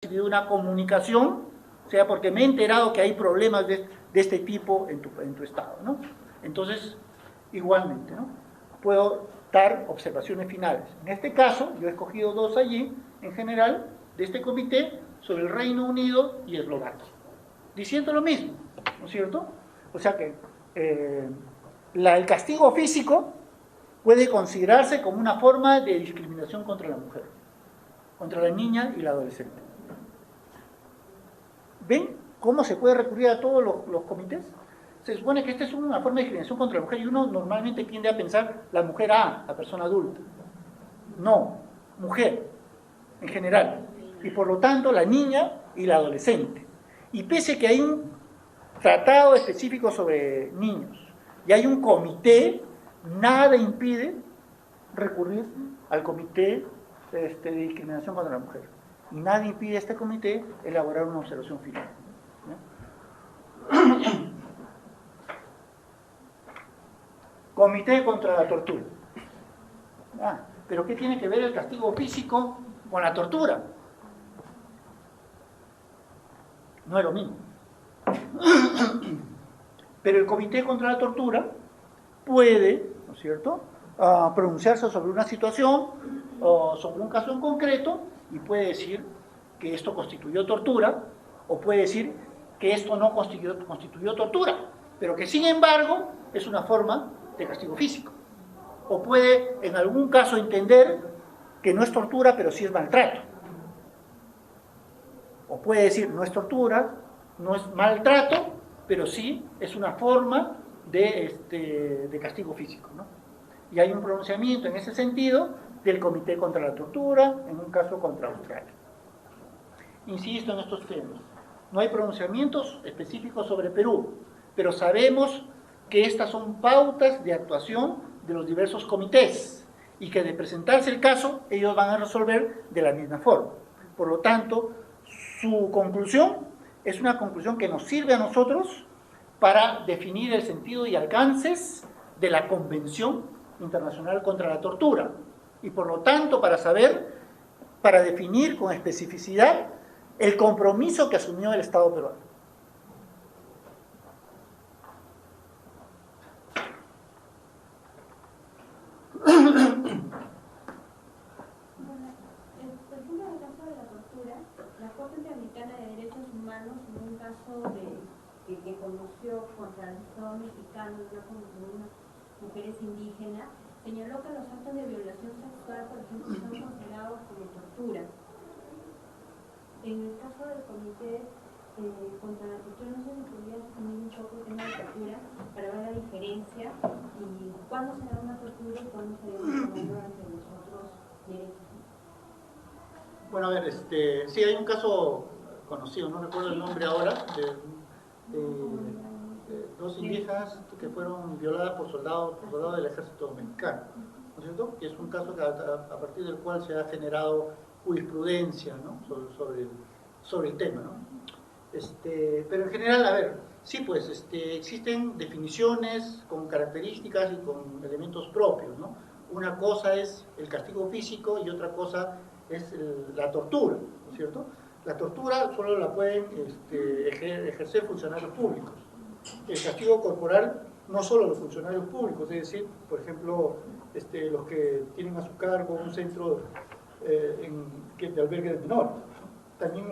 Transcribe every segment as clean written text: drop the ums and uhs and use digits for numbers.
recibido una comunicación, o sea, porque me he enterado que hay problemas de este tipo en tu estado, ¿no? Entonces, igualmente, ¿no? Puedo dar observaciones finales. En este caso, yo he escogido 2 allí, en general, de este comité, sobre el Reino Unido y Eslovaquia, diciendo lo mismo, ¿no es cierto? O sea que el castigo físico puede considerarse como una forma de discriminación contra la mujer, contra la niña y la adolescente. ¿Ven cómo se puede recurrir a todos los comités? Se supone que esta es una forma de discriminación contra la mujer y uno normalmente tiende a pensar la mujer la persona adulta. No, mujer, en general. Y por lo tanto la niña y la adolescente. Y pese que hay un tratado específico sobre niños y hay un comité, nada impide recurrir al comité de discriminación contra la mujer. Y nada impide a este comité elaborar una observación final, ¿no? Comité contra la tortura. ¿Pero qué tiene que ver el castigo físico con la tortura? No es lo mismo. Pero el comité contra la tortura puede, ¿no es cierto?, pronunciarse sobre una situación o sobre un caso en concreto y puede decir que esto constituyó tortura o puede decir que esto no constituyó tortura, pero que sin embargo es una forma de castigo físico. O puede en algún caso entender que no es tortura, pero sí es maltrato. O puede decir no es tortura, no es maltrato, pero sí es una forma de castigo físico, ¿no? Y hay un pronunciamiento en ese sentido del Comité contra la Tortura, en un caso contra Australia. Insisto en estos temas. No hay pronunciamientos específicos sobre Perú, pero sabemos que estas son pautas de actuación de los diversos comités y que de presentarse el caso, ellos van a resolver de la misma forma. Por lo tanto, su conclusión es una conclusión que nos sirve a nosotros para definir el sentido y alcances de la Convención Internacional contra la Tortura y por lo tanto para definir con especificidad el compromiso que asumió el Estado peruano. Que conoció contra el Estado mexicano unas mujeres indígenas, señaló que los actos de violación sexual, por ejemplo, son considerados como tortura. En el caso del comité contra la tortura, no sé si podría definir un poco el tema de tortura para ver la diferencia y cuándo será una tortura y cuándo sería un problema entre los otros derechos. Bueno, a ver, sí hay un caso conocido, no recuerdo el nombre ahora, de 2 indígenas que fueron violadas por soldados del ejército mexicano, ¿no es cierto? Que es un caso que a partir del cual se ha generado jurisprudencia, ¿no?, sobre el tema, ¿no? Pero en general, a ver, sí, pues existen definiciones con características y con elementos propios, ¿no? Una cosa es el castigo físico y otra cosa es la tortura, ¿no es cierto? La tortura solo la pueden ejercer funcionarios públicos. El castigo corporal no solo los funcionarios públicos, es decir, por ejemplo, los que tienen a su cargo un centro de albergue de menores, también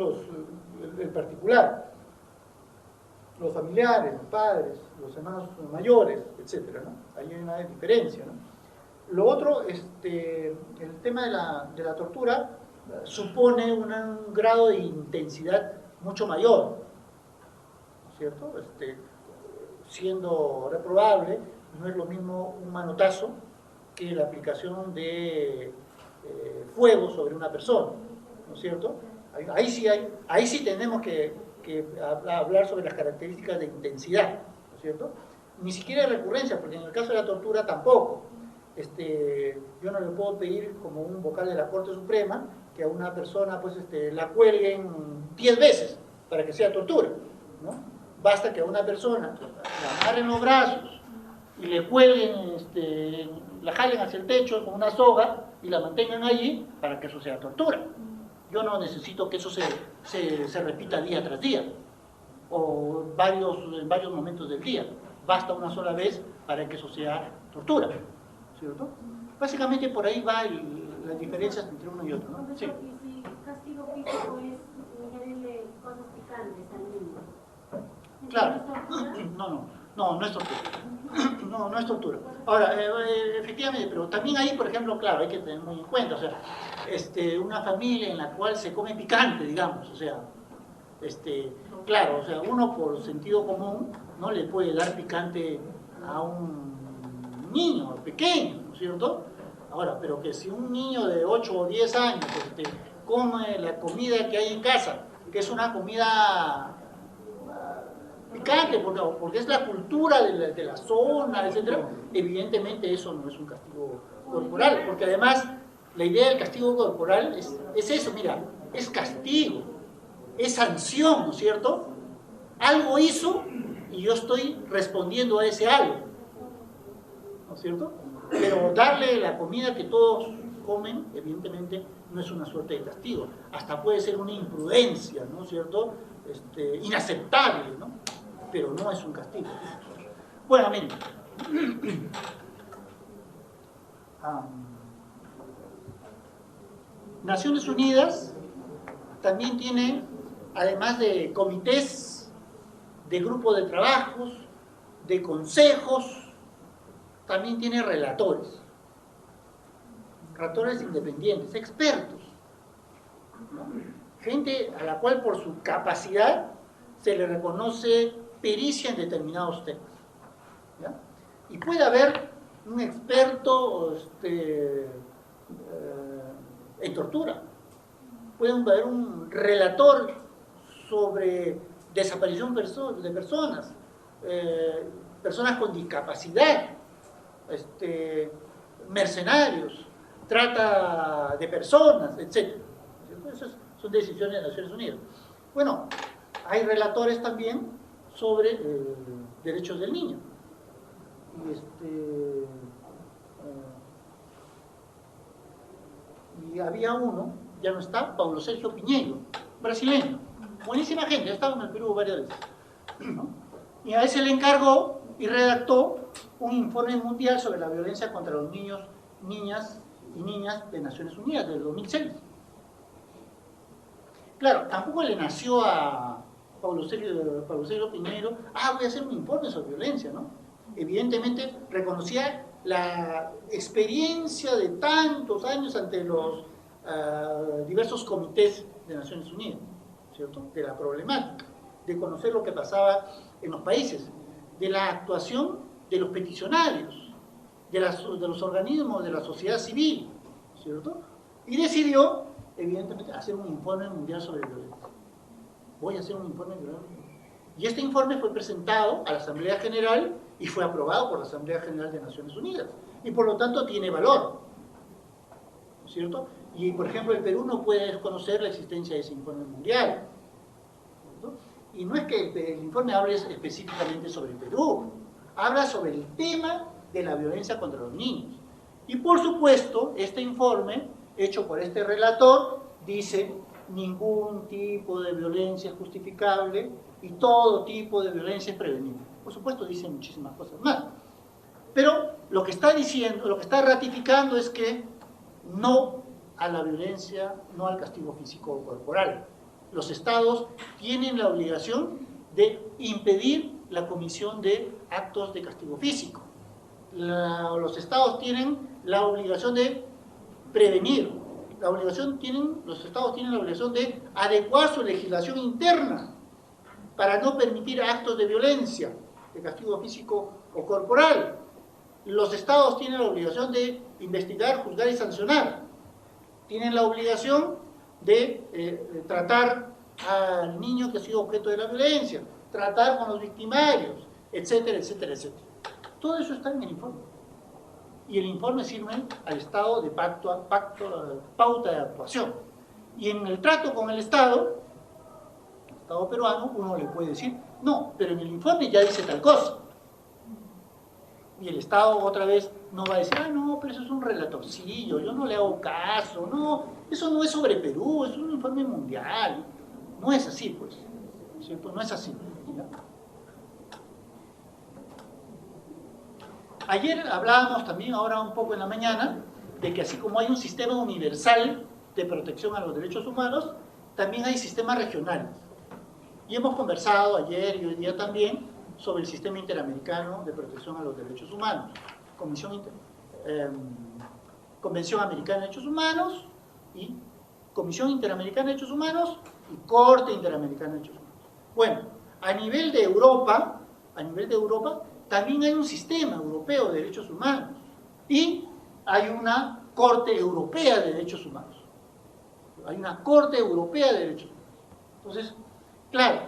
el particular, los familiares, los padres, los hermanos mayores, etc., ¿no? Ahí hay una diferencia, ¿no? Lo otro, el tema de la tortura supone un grado de intensidad mucho mayor, ¿no es cierto? Siendo reprobable, no es lo mismo un manotazo que la aplicación de fuego sobre una persona, ¿no es cierto? Ahí sí tenemos que hablar sobre las características de intensidad, ¿no es cierto? Ni siquiera hay recurrencia, porque en el caso de la tortura tampoco. Yo no le puedo pedir como un vocal de la Corte Suprema que a una persona pues la cuelguen 10 veces para que sea tortura, ¿no? Basta que a una persona la amarren los brazos y le cuelguen, la jalen hacia el techo con una soga y la mantengan allí para que eso sea tortura, Yo no necesito que eso se repita día tras día o en varios momentos del día. Basta una sola vez para que eso sea tortura, ¿cierto? Básicamente por ahí va las diferencias entre uno y otro, ¿no? Sí. Y si castigo físico es ingerirle cosas picantes al niño. Claro. No es tortura. No es tortura. Ahora, efectivamente, pero también ahí, por ejemplo, claro, hay que tener muy en cuenta, o sea, una familia en la cual se come picante, digamos, o sea, claro, o sea, uno por sentido común no le puede dar picante a un niño pequeño, ¿no es cierto? Ahora, pero que si un niño de 8 o 10 años come la comida que hay en casa, que es una comida picante, porque es la cultura de la zona, etc., evidentemente eso no es un castigo corporal, porque además la idea del castigo corporal es eso, mira, es castigo, es sanción, ¿no es cierto? Algo hizo y yo estoy respondiendo a ese algo, ¿no es cierto? Pero darle la comida que todos comen, evidentemente, no es una suerte de castigo. Hasta puede ser una imprudencia, ¿no es cierto? Inaceptable, ¿no? Pero no es un castigo. Bueno, miren. Naciones Unidas también tiene, además de comités, de grupos de trabajos, de consejos, también tiene relatores independientes, expertos, ¿no? Gente a la cual por su capacidad se le reconoce pericia en determinados temas, ¿ya? Y puede haber un experto en tortura, puede haber un relator sobre desaparición de personas, personas con discapacidad, mercenarios, trata de personas, etc. Esas son decisiones de Naciones Unidas. Bueno, hay relatores también sobre derechos del niño. Y había uno, ya no está, Paulo Sergio Pinheiro, brasileño, buenísima gente, ha estado en el Perú varias veces, ¿no? Y a ese le encargó y redactó un informe mundial sobre la violencia contra los niños, niñas y niñas de Naciones Unidas del 2006. Claro, tampoco le nació a Paulo Sergio Pinheiro, voy a hacer un informe sobre violencia, ¿no? Evidentemente reconocía la experiencia de tantos años ante los diversos comités de Naciones Unidas, ¿cierto? De la problemática, de conocer lo que pasaba en los países, de la actuación de los peticionarios, de los organismos de la sociedad civil, ¿cierto? Y decidió, evidentemente, hacer un informe mundial sobre violencia. Voy a hacer un informe mundial. Y este informe fue presentado a la Asamblea General y fue aprobado por la Asamblea General de Naciones Unidas. Y por lo tanto tiene valor, ¿cierto? Y, por ejemplo, el Perú no puede desconocer la existencia de ese informe mundial, ¿cierto? Y no es que el informe hable específicamente sobre el Perú, habla sobre el tema de la violencia contra los niños. Y por supuesto, este informe, hecho por este relator, dice: ningún tipo de violencia es justificable y todo tipo de violencia es prevenible. Por supuesto, dice muchísimas cosas más. Pero lo que está diciendo, lo que está ratificando es que no a la violencia, no al castigo físico o corporal. Los estados tienen la obligación de impedir la comisión de actos de castigo físico. Los estados tienen la obligación de prevenir. Los estados tienen la obligación de adecuar su legislación interna para no permitir actos de violencia, de castigo físico o corporal. Los estados tienen la obligación de investigar, juzgar y sancionar. Tienen la obligación de tratar al niño que ha sido objeto de la violencia, tratar con los victimarios, etcétera, etcétera, etcétera. Todo eso está en el informe. Y el informe sirve al Estado de pauta de actuación. Y en el trato con el Estado peruano, uno le puede decir: no, pero en el informe ya dice tal cosa. Y el Estado otra vez no va a decir, ah, no, pero eso es un relatorcillo, yo no le hago caso, no, eso no es sobre Perú, es un informe mundial. No es así, pues, ¿cierto? No es así. ¿Ya? Ayer hablábamos también, ahora un poco en la mañana, de que así como hay un sistema universal de protección a los derechos humanos, también hay sistemas regionales. Y hemos conversado ayer y hoy día también sobre el sistema interamericano de protección a los derechos humanos, Convención Americana de Derechos Humanos y Comisión Interamericana de Derechos Humanos y Corte Interamericana de Derechos Humanos. Bueno, a nivel de Europa, también hay un sistema europeo de derechos humanos y hay una Corte Europea de Derechos Humanos. Hay una Corte Europea de Derechos Humanos. Entonces, claro,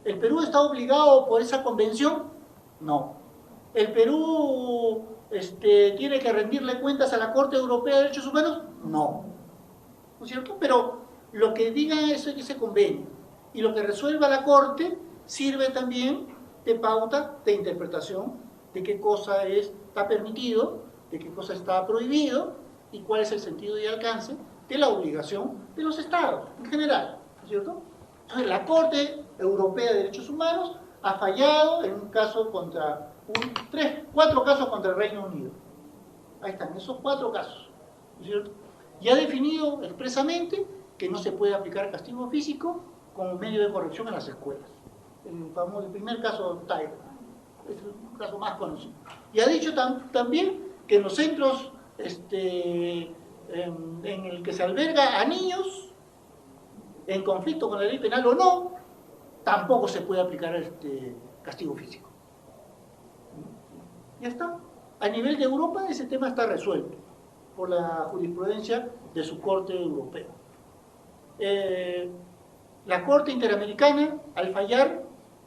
¿el Perú está obligado por esa convención? No. ¿El Perú tiene que rendirle cuentas a la Corte Europea de Derechos Humanos? No. ¿No es cierto? Pero lo que diga eso es ese convenio. Y lo que resuelva la Corte sirve también de pauta de interpretación de qué cosa está permitido, de qué cosa está prohibido y cuál es el sentido y alcance de la obligación de los Estados en general. ¿No es cierto? Entonces, la Corte Europea de Derechos Humanos ha fallado en un caso contra cuatro casos contra el Reino Unido. Ahí están, esos 4 casos. ¿No es cierto? Y ha definido expresamente que no se puede aplicar castigo físico como medio de corrección en las escuelas. El primer caso, Tiger, es un caso más conocido. Y ha dicho también que en los centros en el que se alberga a niños en conflicto con la ley penal o no, tampoco se puede aplicar castigo físico. Ya está. A nivel de Europa ese tema está resuelto por la jurisprudencia de su Corte Europea. La Corte Interamericana, al fallar,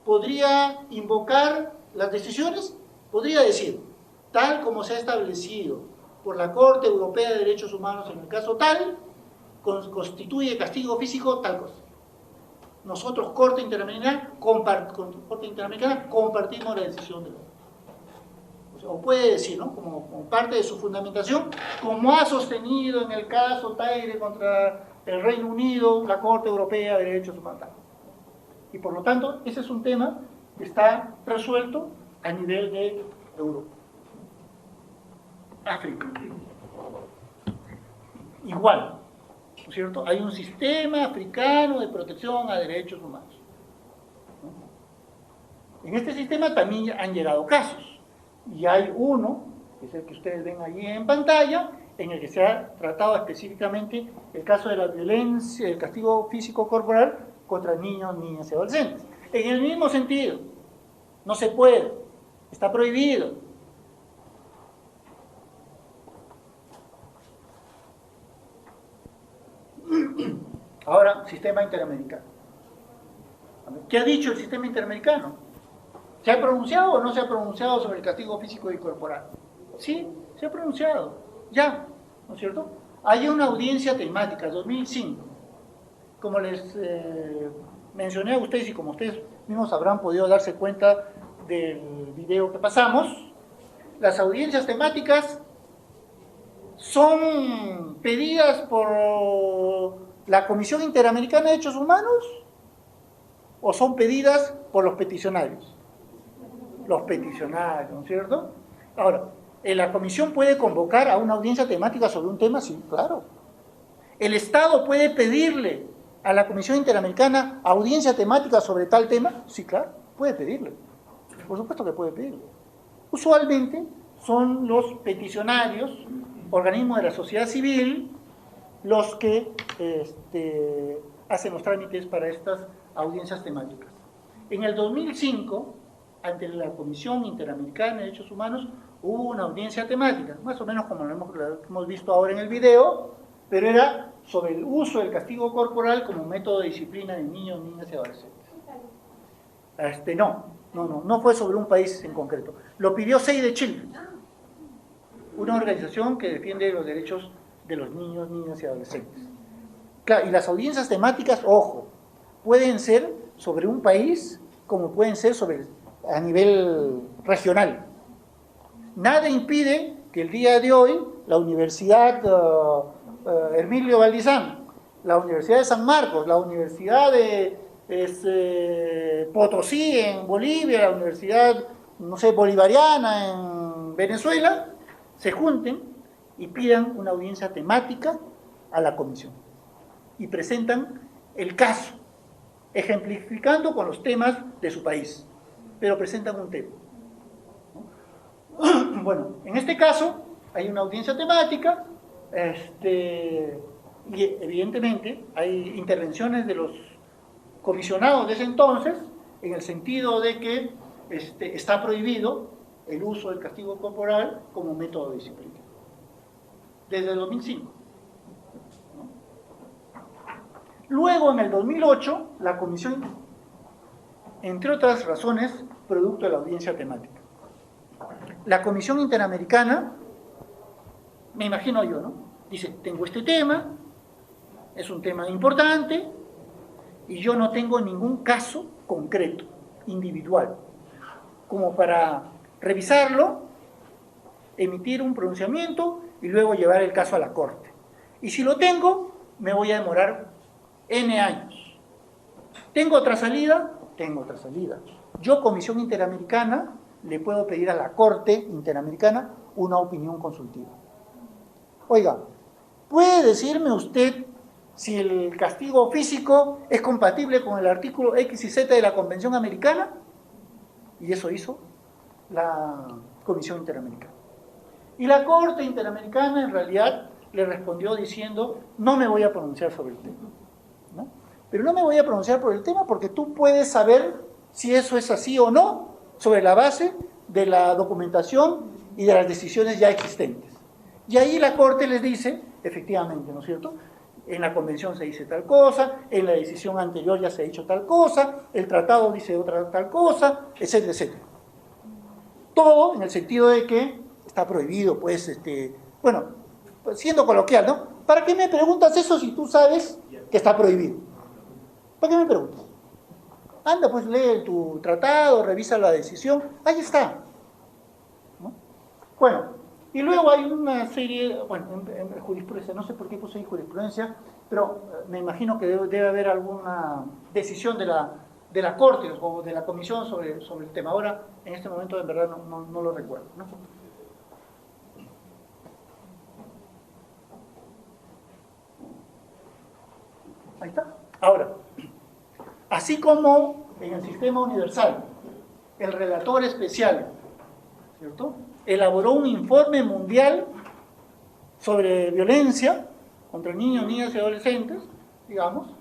podría invocar las decisiones, podría decir, tal como se ha establecido por la Corte Europea de Derechos Humanos en el caso tal, constituye castigo físico tal cosa. Nosotros, Corte Interamericana, compartimos la decisión de la Corte. O puede decir, ¿no? Como parte de su fundamentación, como ha sostenido en el caso Taire contra el Reino Unido, la Corte Europea de Derechos Humanos. Y por lo tanto, ese es un tema que está resuelto a nivel de Europa. África. Igual, ¿no es cierto? Hay un sistema africano de protección a derechos humanos. En este sistema también han llegado casos. Y hay uno, que es el que ustedes ven allí en pantalla, en el que se ha tratado específicamente el caso de la violencia, el castigo físico corporal contra niños, niñas y adolescentes. En el mismo sentido, no se puede, está prohibido. Ahora, sistema interamericano. ¿Qué ha dicho el sistema interamericano? ¿Se ha pronunciado o no se ha pronunciado sobre el castigo físico y corporal? Sí, se ha pronunciado, ya, ¿no es cierto? Hay una audiencia temática, 2005. Como les mencioné a ustedes y como ustedes mismos habrán podido darse cuenta del video que pasamos, las audiencias temáticas son pedidas por la Comisión Interamericana de Derechos Humanos o son pedidas por los peticionarios. Los peticionarios, ¿no es cierto? Ahora, ¿la comisión puede convocar a una audiencia temática sobre un tema? Sí, claro. ¿El Estado puede pedirle a la Comisión Interamericana audiencia temática sobre tal tema? Sí, claro, puede pedirle. Por supuesto que puede pedirle. Usualmente son los peticionarios, organismos de la sociedad civil, los que hacen los trámites para estas audiencias temáticas. En el 2005, ante la Comisión Interamericana de Derechos Humanos, hubo una audiencia temática, más o menos como lo hemos visto ahora en el video, pero era sobre el uso del castigo corporal como método de disciplina de niños, niñas y adolescentes. No fue sobre un país en concreto. Lo pidió Save the Children, una organización que defiende los derechos de los niños, niñas y adolescentes. Claro, y las audiencias temáticas, ojo, pueden ser sobre un país como pueden ser a nivel regional. nada impide que el día de hoy la Universidad Hermilio Valdizán, la Universidad de San Marcos, la Universidad de Potosí en Bolivia, la Universidad, no sé, bolivariana en Venezuela, se junten y pidan una audiencia temática a la comisión y presentan el caso, ejemplificando con los temas de su país, pero presentan un tema. Bueno, en este caso hay una audiencia temática, y evidentemente hay intervenciones de los comisionados de ese entonces, en el sentido de que está prohibido el uso del castigo corporal como método de disciplina, desde el 2005. Luego, en el 2008, la comisión, entre otras razones, producto de la audiencia temática, la Comisión Interamericana, me imagino yo, ¿no? Dice, tengo este tema, es un tema importante, y yo no tengo ningún caso concreto, individual, como para revisarlo, emitir un pronunciamiento y luego llevar el caso a la corte. Y si lo tengo, me voy a demorar N años. ¿Tengo otra salida? Tengo otra salida. Yo, Comisión Interamericana, le puedo pedir a la Corte Interamericana una opinión consultiva. Oiga, ¿puede decirme usted si el castigo físico es compatible con el artículo X y Z de la Convención Americana? Y eso hizo la Comisión Interamericana. Y la Corte Interamericana en realidad le respondió diciendo, no me voy a pronunciar sobre el tema, ¿no? Pero no me voy a pronunciar por el tema porque tú puedes saber si eso es así o no sobre la base de la documentación y de las decisiones ya existentes. Y ahí la Corte les dice, efectivamente, ¿no es cierto?, en la convención se dice tal cosa, en la decisión anterior ya se ha dicho tal cosa, el tratado dice otra tal cosa, etcétera, etcétera. Todo en el sentido de que está prohibido, pues, bueno, siendo coloquial, ¿no? ¿Para qué me preguntas eso si tú sabes que está prohibido? ¿Para qué me preguntas? Anda, pues lee tu tratado, revisa la decisión, ahí está, ¿no? Bueno, y luego hay una serie, bueno, en jurisprudencia, no sé por qué puse ahí jurisprudencia, pero me imagino que debe haber alguna decisión de la Corte o de la Comisión sobre el tema. Ahora, en este momento, en verdad, no lo recuerdo, ¿no? Ahí está. Ahora, así como en el sistema universal, el relator especial, ¿cierto?, elaboró un informe mundial sobre violencia contra niños, niñas y adolescentes, digamos,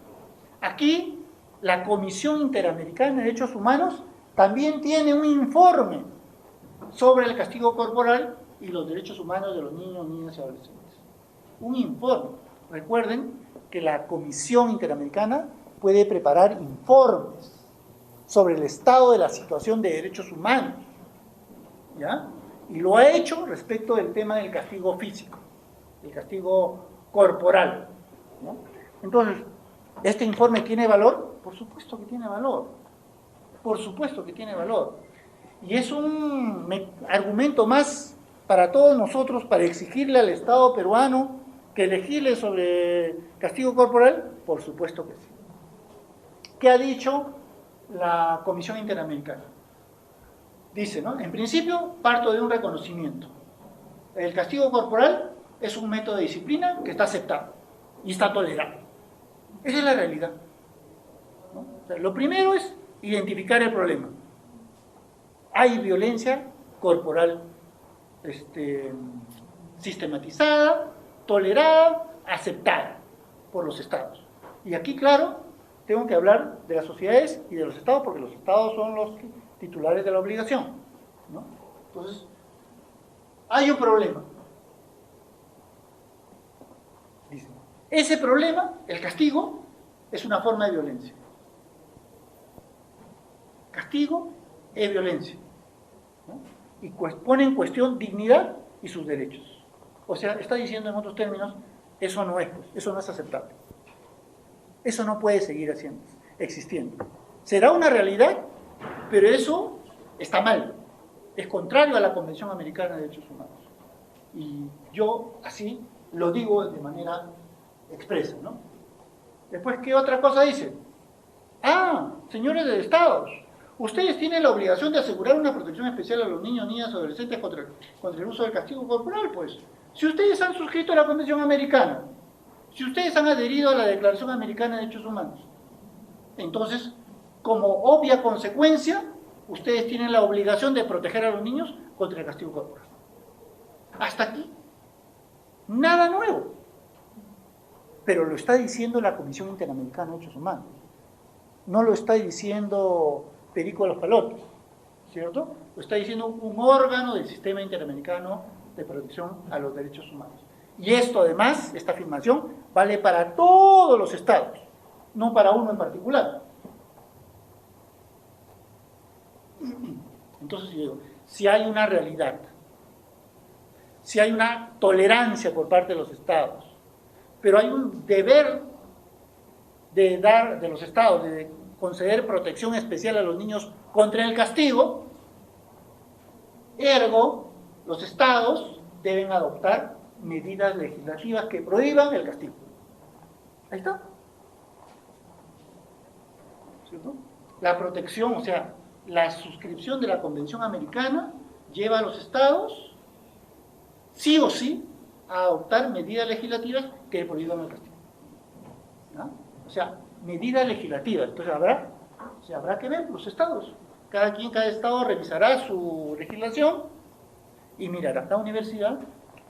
aquí la Comisión Interamericana de Derechos Humanos también tiene un informe sobre el castigo corporal y los derechos humanos de los niños, niñas y adolescentes. Un informe. Recuerden que la Comisión Interamericana puede preparar informes sobre el estado de la situación de derechos humanos, ¿ya? Y lo ha hecho respecto del tema del castigo físico, el castigo corporal, ¿no? Entonces, ¿este informe tiene valor? Por supuesto que tiene valor. Por supuesto que tiene valor. Y es un argumento más para todos nosotros para exigirle al Estado peruano que legisle sobre castigo corporal. Por supuesto que sí. ¿Qué ha dicho la Comisión Interamericana? Dice, ¿no? En principio, parto de un reconocimiento. El castigo corporal es un método de disciplina que está aceptado y está tolerado. Esa es la realidad, ¿no? O sea, lo primero es identificar el problema. Hay violencia corporal sistematizada, tolerada, aceptada por los estados. Y aquí, claro, tengo que hablar de las sociedades y de los estados, porque los estados son los titulares de la obligación, ¿no? Entonces, hay un problema. Dice, ese problema, el castigo, es una forma de violencia. Castigo es violencia, ¿no? Y pone en cuestión dignidad y sus derechos. O sea, está diciendo en otros términos, eso no es aceptable. Eso no puede seguir existiendo. Será una realidad, pero eso está mal. es contrario a la Convención Americana de Derechos Humanos. Y yo así lo digo de manera expresa, ¿no? Después, ¿qué otra cosa dice? Ah, señores de Estados, ustedes tienen la obligación de asegurar una protección especial a los niños, niñas y adolescentes contra el uso del castigo corporal, pues. Si ustedes han suscrito a la Convención Americana, si ustedes han adherido a la Declaración Americana de Derechos Humanos, entonces, como obvia consecuencia, ustedes tienen la obligación de proteger a los niños contra el castigo corporal. Hasta aquí, nada nuevo. Pero lo está diciendo la Comisión Interamericana de Derechos Humanos. No lo está diciendo Perico de los Palotes, ¿cierto? Lo está diciendo un órgano del Sistema Interamericano de Protección a los Derechos Humanos. Y esto además, esta afirmación, vale para todos los estados, no para uno en particular. Entonces yo digo, si hay una realidad, si hay una tolerancia por parte de los estados, pero hay un deber de los estados de conceder protección especial a los niños contra el castigo, ergo, los estados deben adoptar medidas legislativas que prohíban el castigo. Ahí está. ¿Cierto? La protección, o sea, la suscripción de la Convención Americana lleva a los estados, sí o sí, a adoptar medidas legislativas que prohíban el castigo. ¿No? O sea, medidas legislativas. Entonces habrá que ver los estados. Cada estado revisará su legislación y mirará. La universidad,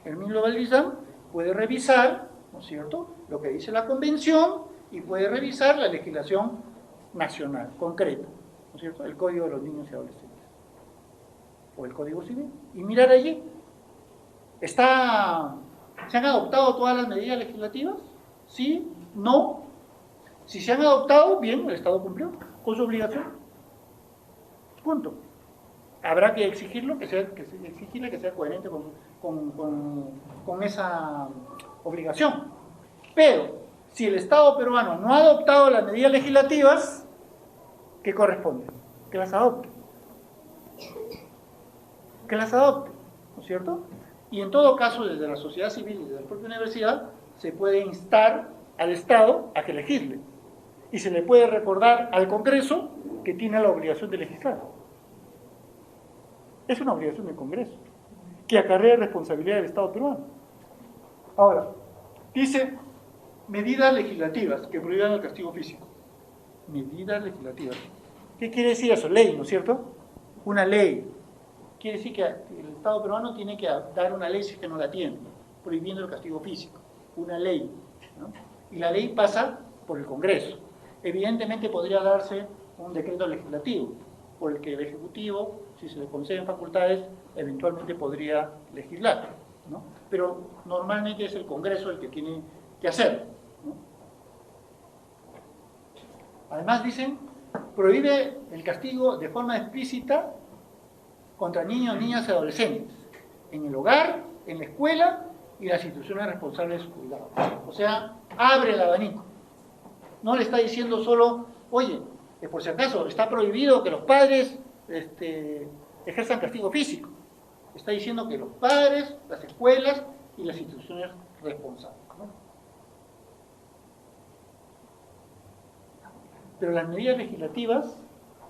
el mismo Valdizán, puede revisar, ¿no es cierto?, lo que dice la convención y puede revisar la legislación nacional, concreta, ¿no es cierto?, el Código de los Niños y Adolescentes o el Código Civil, y mirar allí. ¿Se han adoptado todas las medidas legislativas? ¿Sí? ¿No? Si se han adoptado, bien, el Estado cumplió con su obligación. Punto. Habrá que exigirle que sea coherente con esa obligación. Pero, si el Estado peruano no ha adoptado las medidas legislativas, ¿qué corresponde? Que las adopte. Que las adopte, ¿no es cierto? Y en todo caso, desde la sociedad civil y desde la propia universidad, se puede instar al Estado a que legisle. Y se le puede recordar al Congreso que tiene la obligación de legislar. Es una obligación del Congreso, que acarrea responsabilidad del Estado peruano. Ahora, dice medidas legislativas que prohíban el castigo físico. Medidas legislativas. ¿Qué quiere decir eso? Ley, ¿no es cierto? Una ley. Quiere decir que el Estado peruano tiene que dar una ley si es que no la tiene, prohibiendo el castigo físico. Una ley, ¿no? Y la ley pasa por el Congreso. Evidentemente podría darse un decreto legislativo, por el que el Ejecutivo, si se le conceden facultades, eventualmente podría legislar, ¿no? Pero normalmente es el Congreso el que tiene que hacerlo, ¿no? Además dicen, prohíbe el castigo de forma explícita contra niños, niñas y adolescentes, en el hogar, en la escuela y las instituciones responsables de su cuidado. O sea, abre el abanico. No le está diciendo solo, oye, por si acaso, está prohibido que los padres ejerzan castigo físico. Está diciendo que los padres, las escuelas y las instituciones responsables, ¿no? Pero las medidas legislativas,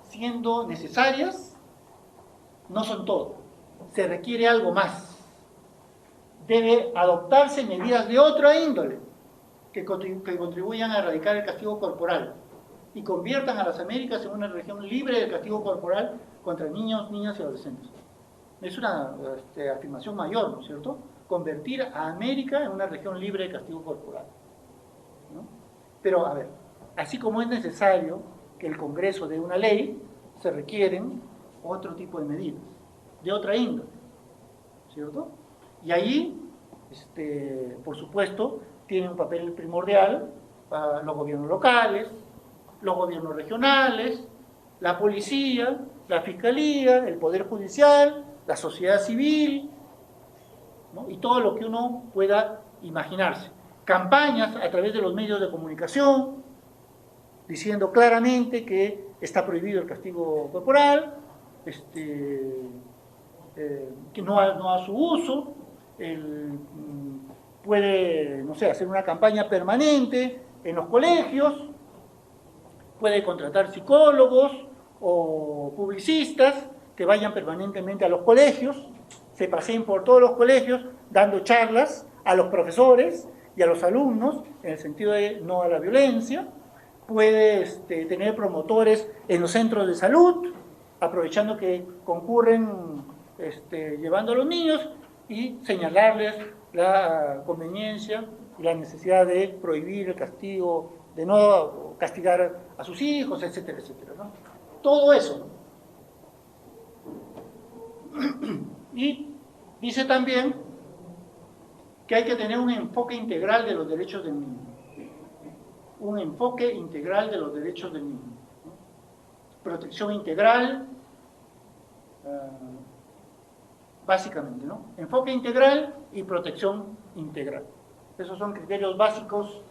siendo necesarias, no son todo. Se requiere algo más. Debe adoptarse medidas de otra índole que contribuyan a erradicar el castigo corporal y conviertan a las Américas en una región libre del castigo corporal contra niños, niñas y adolescentes. Es una afirmación mayor, ¿no es cierto? Convertir a América en una región libre de castigo corporal, ¿no? Pero, a ver, así como es necesario que el Congreso dé una ley, se requieren otro tipo de medidas, de otra índole, ¿cierto? Y ahí, por supuesto, tiene un papel primordial para los gobiernos locales, los gobiernos regionales, la policía, la fiscalía, el poder judicial, la sociedad civil, ¿no? Y todo lo que uno pueda imaginarse. Campañas a través de los medios de comunicación, diciendo claramente que está prohibido el castigo corporal, que no a su uso, puede, no sé, hacer una campaña permanente en los colegios, puede contratar psicólogos o publicistas que vayan permanentemente a los colegios, se paseen por todos los colegios dando charlas a los profesores y a los alumnos en el sentido de no a la violencia. Puede tener promotores en los centros de salud, aprovechando que concurren llevando a los niños y señalarles la conveniencia y la necesidad de prohibir el castigo, de no castigar a sus hijos, etcétera, etcétera, ¿no? Todo eso, ¿no? Y dice también que hay que tener un enfoque integral de los derechos del niño. Un enfoque integral de los derechos del niño, ¿no? Protección integral, básicamente, ¿no? Enfoque integral y protección integral. Esos son criterios básicos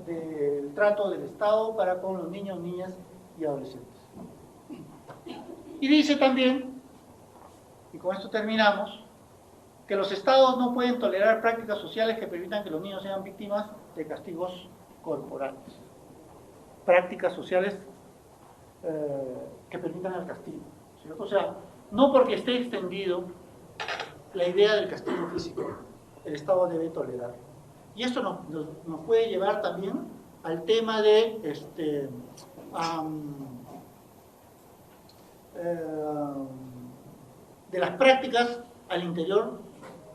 del trato del Estado para con los niños, niñas y adolescentes. Y dice también, y con esto terminamos, que los Estados no pueden tolerar prácticas sociales que permitan que los niños sean víctimas de castigos corporales. Prácticas sociales que permitan el castigo, ¿cierto? O sea, no porque esté extendido la idea del castigo físico, el Estado debe tolerar. Y esto nos puede llevar también al tema de las prácticas al interior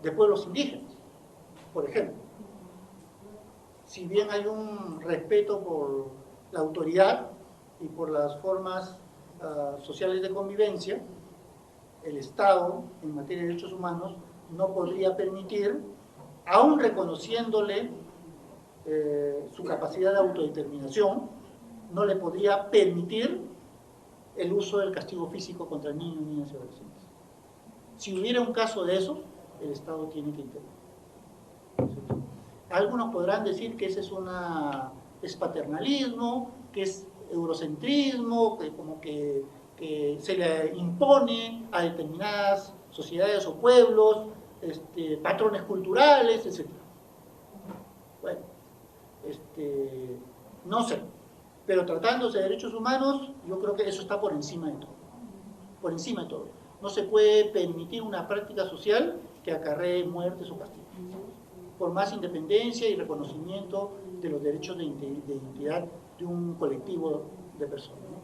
de pueblos indígenas. Por ejemplo, si bien hay un respeto por la autoridad y por las formas sociales de convivencia, el Estado, en materia de derechos humanos, no podría permitir, aún reconociéndole su capacidad de autodeterminación, no le podría permitir el uso del castigo físico contra niños, niñas y adolescentes. Si hubiera un caso de eso, el Estado tiene que intervenir. Algunos podrán decir que ese es paternalismo, que es eurocentrismo, que como que se le impone a determinadas sociedades o pueblos patrones culturales, etc. Bueno, no sé, pero tratándose de derechos humanos, yo creo que eso está por encima de todo. Por encima de todo. No se puede permitir una práctica social que acarree muertes o castigos. Por más independencia y reconocimiento de los derechos de identidad de un colectivo de personas, ¿no?